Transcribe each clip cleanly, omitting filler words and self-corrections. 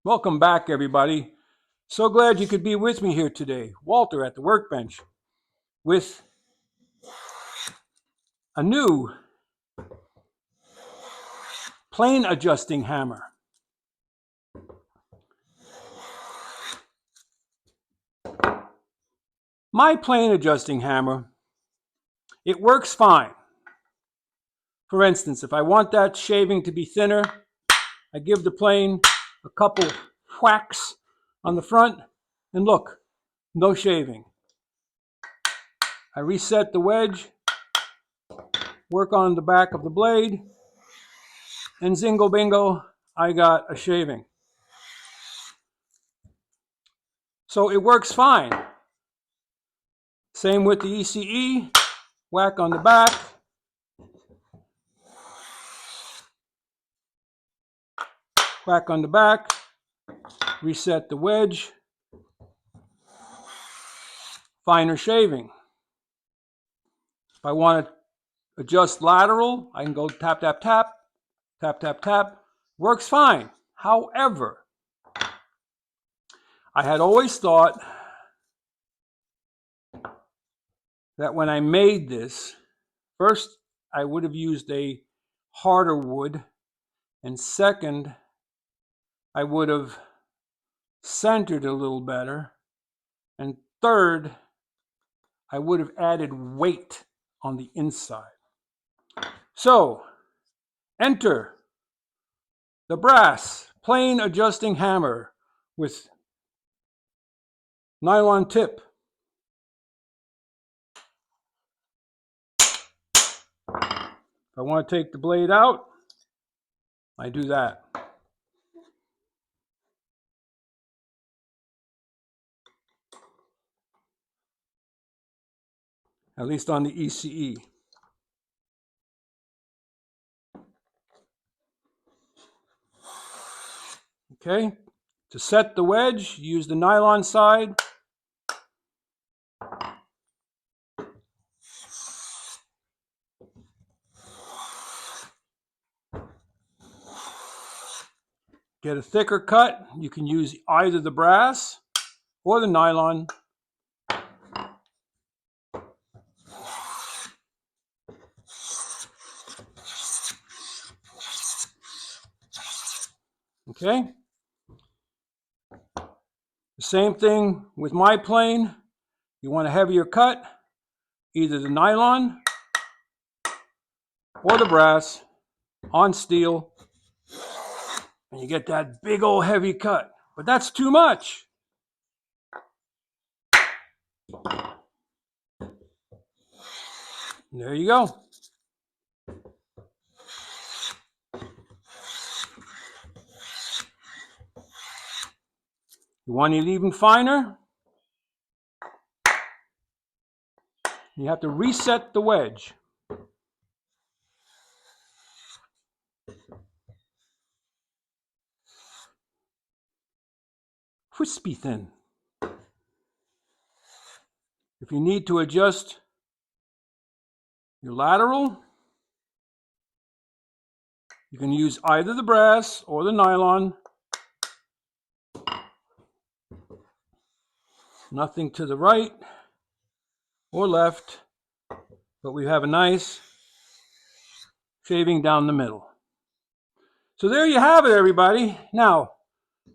Welcome back, everybody. So glad you could be with me here today. Walter at the workbench with a new plane adjusting hammer. My plane adjusting hammer, it works fine. For instance, if I want that shaving to be thinner, I give the plane a couple whacks on the front, and look, no shaving. I reset the wedge, work on the back of the blade, and zingo bingo, I got a shaving. So it works fine. Same with the E.C.E, whack on the back, whack on the back, reset the wedge, finer shaving. If I want to adjust lateral, I can go tap, tap, tap, tap, tap, tap. Works fine. However, I had always thought that when I made this, first, I would have used a harder wood, and second, I would have centered a little better, and third, I would have added weight on the inside. So, enter the brass plane adjusting hammer with nylon tip. If I want to take the blade out, I do that. At least on the E.C.E. Okay, to set the wedge, use the nylon side. Get a thicker cut. You can use either the brass or the nylon. Okay. The same thing with my plane. You want a heavier cut, either the nylon or the brass on steel, and you get that big old heavy cut. But that's too much. There you go. You want it even finer? You have to reset the wedge. Crispy thin. If you need to adjust your lateral, you can use either the brass or the nylon. Nothing to the right or left, but we have a nice shaving down the middle. So there you have it, everybody. Now,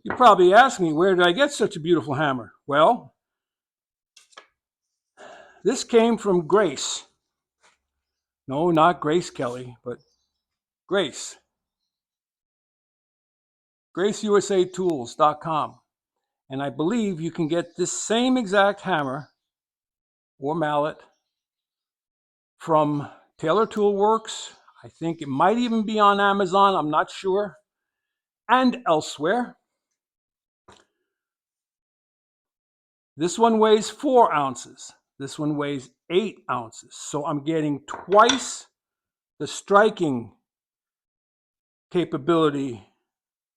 you probably ask me, where did I get such a beautiful hammer? Well, this came from Grace. No, not Grace Kelly, but Grace. GraceUSATools.com. And I believe you can get this same exact hammer or mallet from Taylor Toolworks. I think it might even be on Amazon, I'm not sure, and elsewhere. This one weighs 4 ounces. This one weighs 8 ounces. So I'm getting twice the striking capability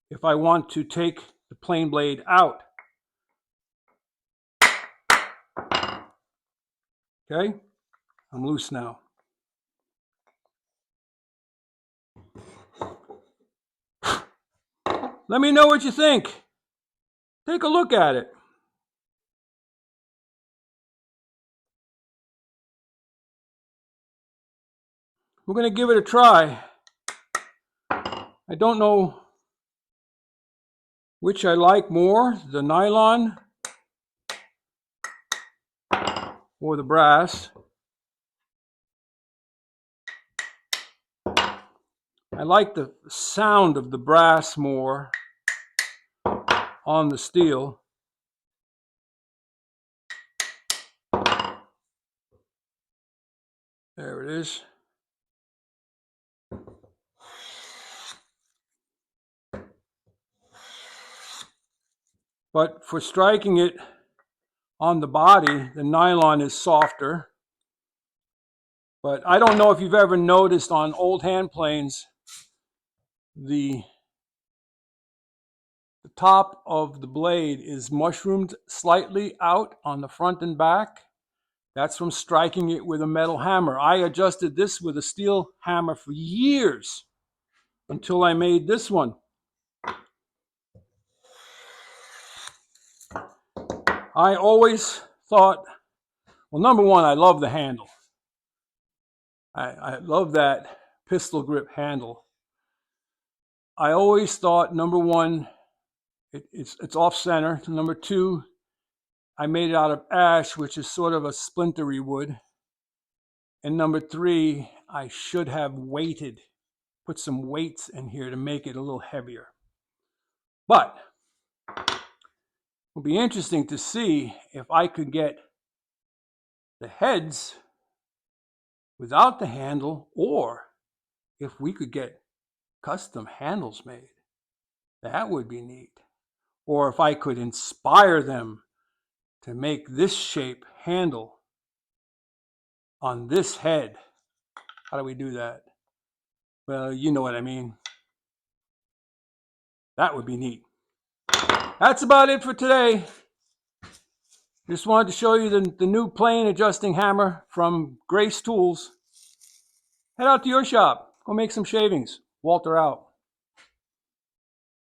if I want to take the plane blade out. Okay, I'm loose now. Let me know what you think. take a look at it. We're going to give it a try. I don't know which I like more, the nylon or the brass. I like the sound of the brass more on the steel. There it is. But for striking it on the body, the nylon is softer. But I don't know if you've ever noticed on old hand planes, the top of the blade is mushroomed slightly out on the front and back. That's from striking it with a metal hammer. I adjusted this with a steel hammer for years until I made this one. I always thought, well, number one, I love the handle. I love that pistol grip handle. I always thought, number one, it's off center. Number two, I made it out of ash, which is sort of a splintery wood. And number three, I should have put some weights in here to make it a little heavier. But it'll be interesting to see if I could get the heads without the handle, or if we could get custom handles made. That would be neat. Or if I could inspire them to make this shape handle on this head. How do we do that? Well, you know what I mean. That would be neat. That's about it for today. Just wanted to show you the new plane adjusting hammer from Grace Tools. Head out to your shop. Go make some shavings. Walter out.